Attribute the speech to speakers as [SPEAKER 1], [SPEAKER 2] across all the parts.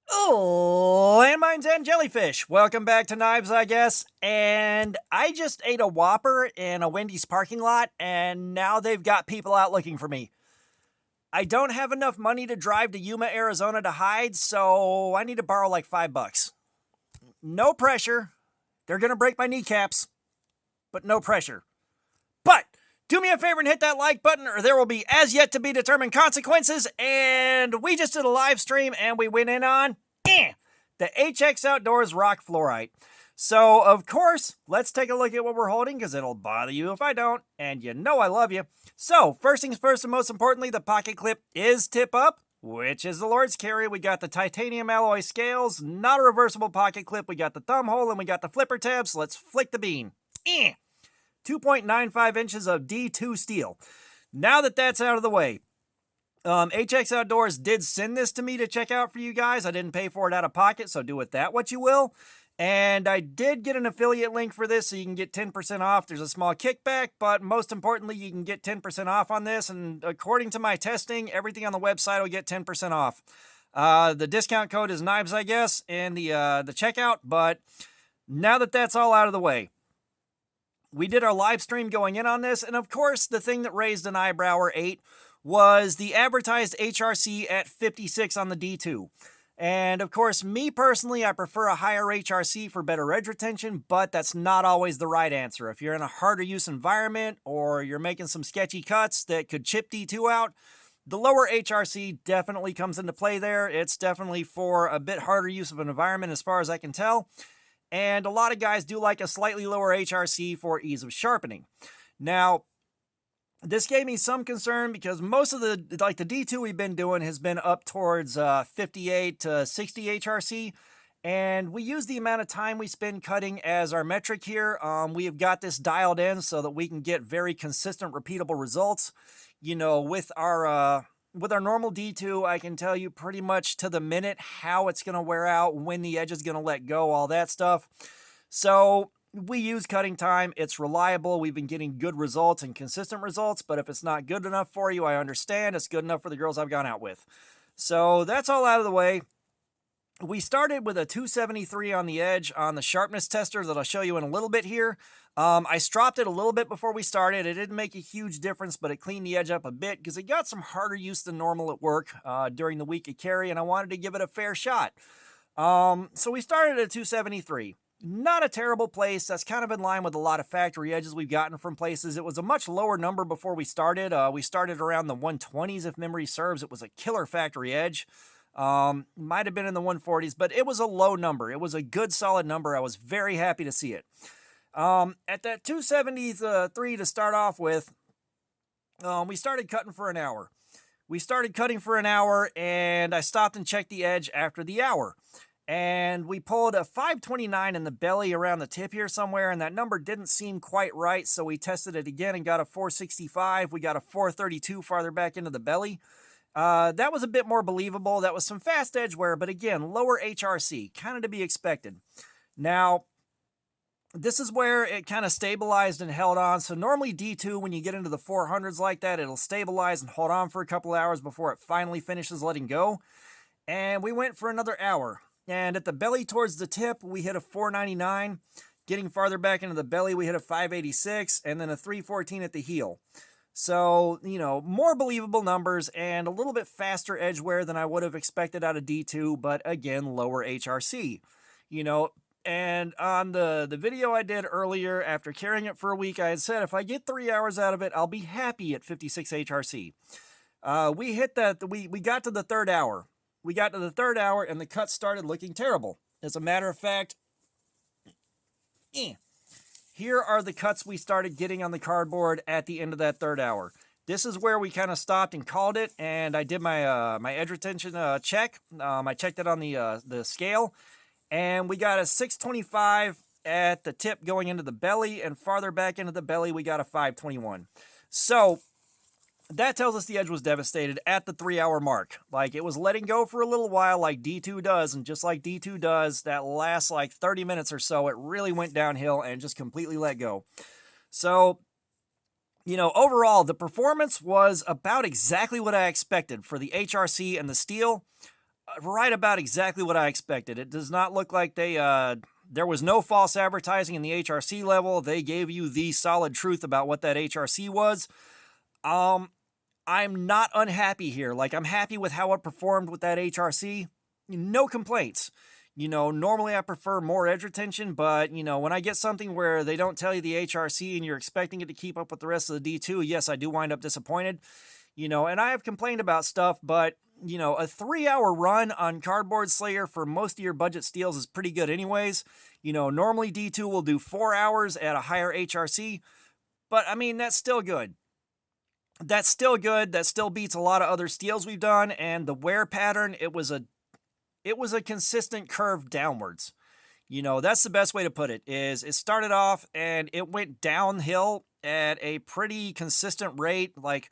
[SPEAKER 1] Oh, landmines and jellyfish. Welcome back to Knives, I guess. And I just ate a Whopper in a Wendy's parking lot, and now they've got people out looking for me. I don't have enough money to drive to Yuma, Arizona to hide, so I need to borrow like $5. No pressure. They're gonna break my kneecaps, but no pressure. But do me a favor and hit that like button, or there will be as yet to be determined consequences. And we just did a live stream and we went in on the HX Outdoors Rock Flourite. So, of course, let's take a look at what we're holding because it'll bother you if I don't. And you know I love you. So, first things first, and most importantly, the pocket clip is tip up, which is the Lord's carry. We got the titanium alloy scales, not a reversible pocket clip. We got the thumb hole and we got the flipper tabs. So let's flick the bean. 2.95 inches of D2 steel. Now that that's out of the way, HX Outdoors did send this to me to check out for you guys. I didn't pay for it out of pocket, so do with that what you will. And I did get an affiliate link for this, so you can get 10% off. There's a small kickback, but most importantly, you can get 10% off on this. And according to my testing, everything on the website will get 10% off. The discount code is Knives, I guess, in the checkout. But now that that's all out of the way, we did our live stream going in on this, and of course, the thing that raised an eyebrow or 8 was the advertised HRC at 56 on the D2. And of course, me personally, I prefer a higher HRC for better edge retention, but that's not always the right answer. If you're in a harder use environment or you're making some sketchy cuts that could chip D2 out, the lower HRC definitely comes into play there. It's definitely for a bit harder use of an environment as far as I can tell. And a lot of guys do like a slightly lower HRC for ease of sharpening. Now, this gave me some concern because most of the D2 we've been doing has been up towards 58 to 60 HRC. And we use the amount of time we spend cutting as our metric here. We have got this dialed in so that we can get very consistent, repeatable results. You know, with our normal D2, I can tell you pretty much to the minute how it's going to wear out, when the edge is going to let go, all that stuff. So we use cutting time. It's reliable. We've been getting good results and consistent results, but if it's not good enough for you, I understand. It's good enough for the girls I've gone out with. So that's all out of the way. We started with a 273 on the edge on the sharpness tester that I'll show you in a little bit here. I stropped it a little bit before we started. It didn't make a huge difference, but it cleaned the edge up a bit because it got some harder use than normal at work during the week of carry, and I wanted to give it a fair shot. So we started at 273. Not a terrible place. That's kind of in line with a lot of factory edges we've gotten from places. It was a much lower number before we started. We started around the 120s, if memory serves. It was a killer factory edge. Might have been in the 140s, but it was a low number. It was a good, solid number. I was very happy to see it. At that 273 to start off with, we started cutting for an hour. We started cutting for an hour, and I stopped and checked the edge after the hour. And we pulled a 529 in the belly around the tip here somewhere, and that number didn't seem quite right, so we tested it again and got a 465. We got a 432 farther back into the belly. That was a bit more believable. That was some fast edge wear, but again, lower HRC, kind of to be expected. Now, this is where it kind of stabilized and held on. So normally D2, when you get into the 400s like that, it'll stabilize and hold on for a couple hours before it finally finishes letting go. And we went for another hour. And at the belly towards the tip, we hit a 499. Getting farther back into the belly, we hit a 586 and then a 314 at the heel. So, you know, more believable numbers and a little bit faster edge wear than I would have expected out of D2, but again, lower HRC. You know, and on the video I did earlier, after carrying it for a week, I had said if I get 3 hours out of it, I'll be happy at 56 HRC. We hit that, we got to the third hour. We got to the third hour and the cut started looking terrible. As a matter of fact, here are the cuts we started getting on the cardboard at the end of that third hour. This is where we kind of stopped and called it, and I did my my edge retention check. I checked it on the scale, and we got a 625 at the tip going into the belly, and farther back into the belly, we got a 521. So that tells us the edge was devastated at the 3 hour mark. Like, it was letting go for a little while like D2 does, and just like D2 does, that last like 30 minutes or so, it really went downhill and just completely let go. So, you know, overall, the performance was about exactly what I expected for the HRC and the steel. right about exactly what I expected. It does not look like there was no false advertising in the HRC level. They gave you the solid truth about what that HRC was. I'm not unhappy here. Like, I'm happy with how it performed with that HRC. No complaints. Normally I prefer more edge retention, but, when I get something where they don't tell you the HRC and you're expecting it to keep up with the rest of the D2, yes, I do wind up disappointed. And I have complained about stuff, but, a 3-hour run on Cardboard Slayer for most of your budget steals is pretty good anyways. Normally D2 will do 4 hours at a higher HRC, but, I mean, that's still good. That's still good. That still beats a lot of other steals we've done, and the wear pattern, it was a consistent curve downwards. That's the best way to put it, is it started off and it went downhill at a pretty consistent rate. Like,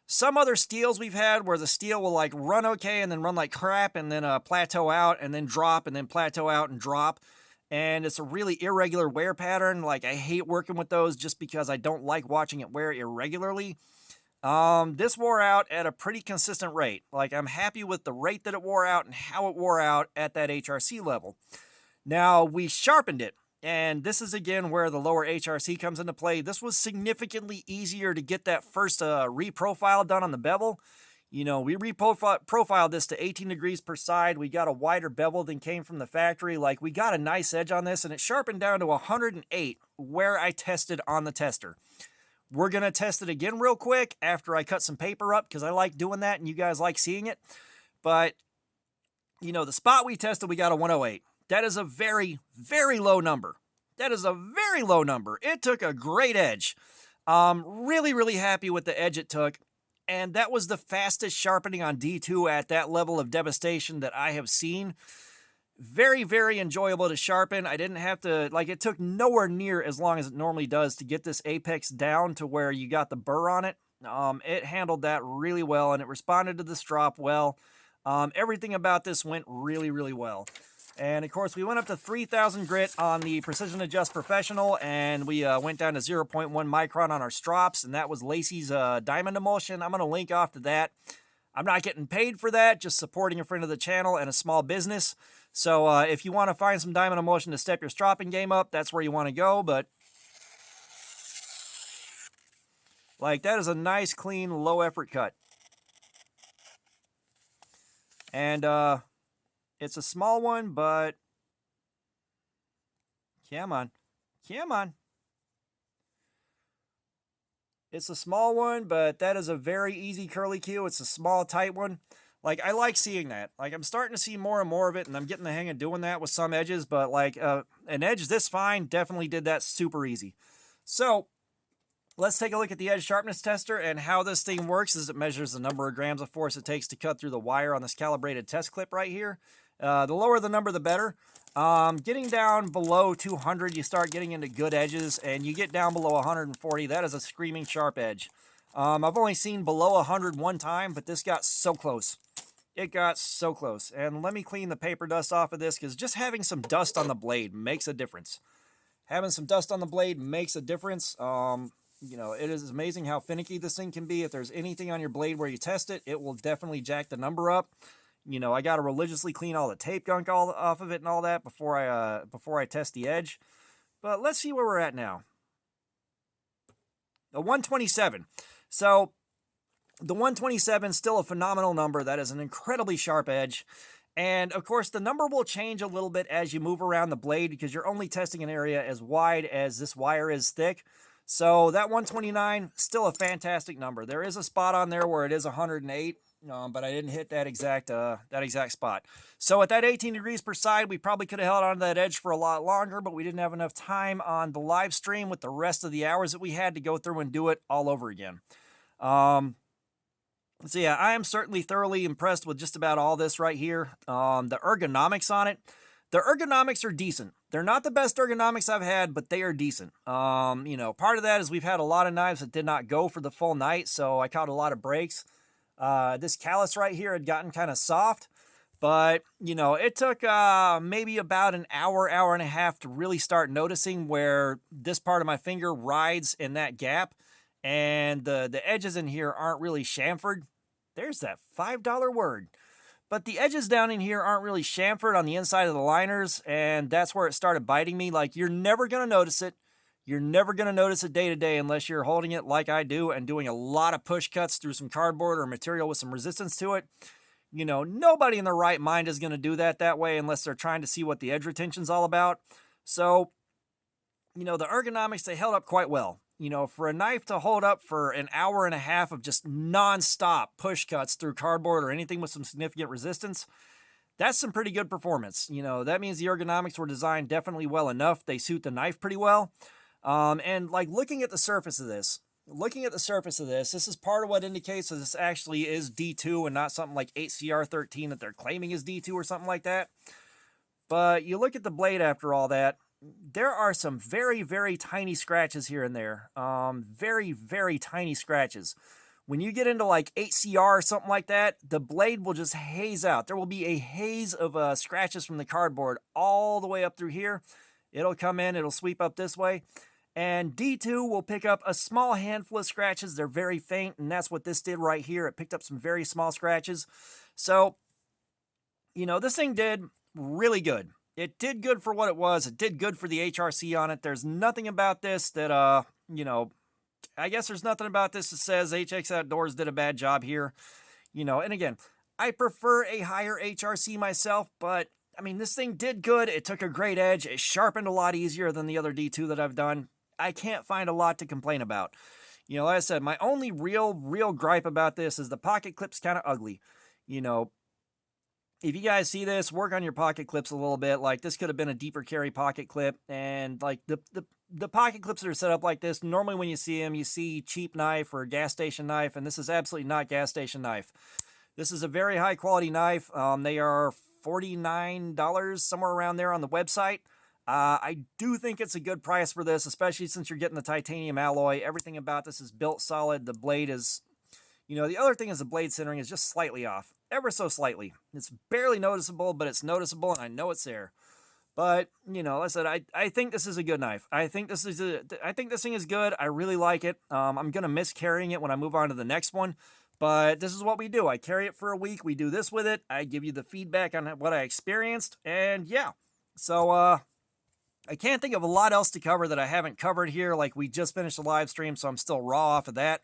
[SPEAKER 1] some other steals we've had where the steel will like run okay and then run like crap and then plateau out and then drop and then plateau out and drop. And it's a really irregular wear pattern. Like, I hate working with those just because I don't like watching it wear irregularly. This wore out at a pretty consistent rate. Like, I'm happy with the rate that it wore out and how it wore out at that HRC level. Now, we sharpened it, and this is again where the lower HRC comes into play. This was significantly easier to get that first reprofile done on the bevel. We reprofiled this to 18 degrees per side. We got a wider bevel than came from the factory. Like, we got a nice edge on this, and it sharpened down to 108 where I tested on the tester. We're going to test it again real quick after I cut some paper up because I like doing that and you guys like seeing it. But, the spot we tested, we got a 108. That is a very, very low number. That is a very low number. It took a great edge. Really, really happy with the edge it took. And that was the fastest sharpening on D2 at that level of devastation that I have seen. Very, very enjoyable to sharpen. I didn't have to, it took nowhere near as long as it normally does to get this apex down to where you got the burr on it. It handled that really well, and it responded to this drop well. Everything about this went really, really well. And, of course, we went up to 3,000 grit on the Precision Adjust Professional, and we went down to 0.1 micron on our strops, and that was Lacey's diamond emulsion. I'm going to link off to that. I'm not getting paid for that, just supporting a friend of the channel and a small business. So if you want to find some diamond emulsion to step your stropping game up, that's where you want to go. But that is a nice, clean, low effort cut. And it's a small one, but come on. It's a small one, but that is a very easy curly Q. It's a small, tight one. I like seeing that. I'm starting to see more and more of it, and I'm getting the hang of doing that with some edges, but, an edge this fine definitely did that super easy. So, let's take a look at the edge sharpness tester, and how this thing works is it measures the number of grams of force it takes to cut through the wire on this calibrated test clip right here. The lower the number, the better. Getting down below 200, you start getting into good edges, and you get down below 140, that is a screaming sharp edge. I've only seen below 100 one time, but this got so close. It got so close. And let me clean the paper dust off of this, because just having some dust on the blade makes a difference. Having some dust on the blade makes a difference. It is amazing how finicky this thing can be. If there's anything on your blade where you test it, it will definitely jack the number up. I got to religiously clean all the tape gunk off of it and all that before I test the edge. But let's see where we're at now. The 127. So the 127 is still a phenomenal number. That is an incredibly sharp edge. And of course, the number will change a little bit as you move around the blade because you're only testing an area as wide as this wire is thick. So that 129, still a fantastic number. There is a spot on there where it is 108, but I didn't hit that exact spot. So at that 18 degrees per side, we probably could have held on to that edge for a lot longer, but we didn't have enough time on the live stream with the rest of the hours that we had to go through and do it all over again. So yeah, I am certainly thoroughly impressed with just about all this right here. The ergonomics on it. The ergonomics are decent. They're not the best ergonomics I've had, but they are decent. Part of that is we've had a lot of knives that did not go for the full night, so I caught a lot of breaks. This callus right here had gotten kind of soft, but, it took maybe about an hour, hour and a half to really start noticing where this part of my finger rides in that gap, and the edges in here aren't really chamfered. There's that $5 word. But the edges down in here aren't really chamfered on the inside of the liners, and that's where it started biting me. Like, you're never going to notice it. You're never going to notice it day to day unless you're holding it like I do and doing a lot of push cuts through some cardboard or material with some resistance to it. You know, nobody in their right mind is going to do that way unless they're trying to see what the edge retention's all about. So, you know, the ergonomics, they held up quite well. You know, for a knife to hold up for an hour and a half of just non-stop push cuts through cardboard or anything with some significant resistance, that's some pretty good performance. You know, that means the ergonomics were designed definitely well enough. They suit the knife pretty well. And like looking at the surface of this, this is part of what indicates that this actually is D2 and not something like 8CR13 that they're claiming is D2 or something like that. But you look at the blade after all that, there are some very, very tiny scratches here and there. Very, very tiny scratches. When you get into like 8CR or something like that, the blade will just haze out. There will be a haze of scratches from the cardboard all the way up through here. It'll come in, it'll sweep up this way. And D2 will pick up a small handful of scratches. They're very faint, and that's what this did right here. It picked up some very small scratches. So, you know, this thing did really good. It did good for what it was. It did good for the HRC on it. There's nothing about this that, you know, I guess there's nothing about this that says HX Outdoors did a bad job here. You know, and again, I prefer a higher HRC myself, but I mean, this thing did good. It took a great edge. It sharpened a lot easier than the other D2 that I've done. I can't find a lot to complain about. You know, like I said, my only real gripe about this is the pocket clip's kind of ugly. You know, if you guys see this, work on your pocket clips a little bit. Like, this could have been a deeper carry pocket clip. And like the pocket clips that are set up like this, normally when you see them, you see cheap knife or gas station knife. And this is absolutely not gas station knife. This is a very high quality knife. They are $49, somewhere around there on the website. I do think it's a good price for this, especially since you're getting the titanium alloy. Everything about this is built solid. The blade is, you know, the other thing is the blade centering is just slightly off, ever so slightly. It's barely noticeable, but it's noticeable, and I know it's there. But, you know, like I said, I think this is a good knife. I think this thing is good. I really like it. I'm going to miss carrying it when I move on to the next one. But this is what we do. I carry it for a week. We do this with it. I give you the feedback on what I experienced. And yeah, so I can't think of a lot else to cover that I haven't covered here. Like, we just finished a live stream, so I'm still raw off of that.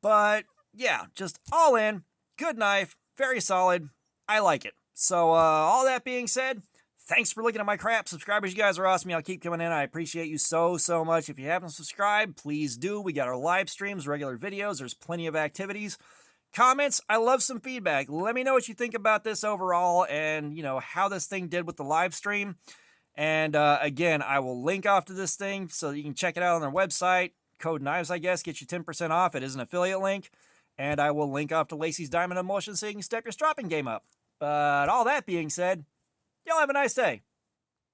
[SPEAKER 1] But yeah, just all in, good knife, very solid. I like it. So all that being said, thanks for looking at my crap. Subscribers, you guys are awesome. Y'all keep coming in. I appreciate you so much. If you haven't subscribed, please do. We got our live streams, regular videos. There's plenty of activities. Comments, I love some feedback. Let me know what you think about this overall and, you know, how this thing did with the live stream. And again, I will link off to this thing so that you can check it out on their website. Code KNIVES, I guess, gets you 10% off. It is an affiliate link. And I will link off to Lacey's Diamond Emulsion so you can step your stropping game up. But all that being said, y'all have a nice day.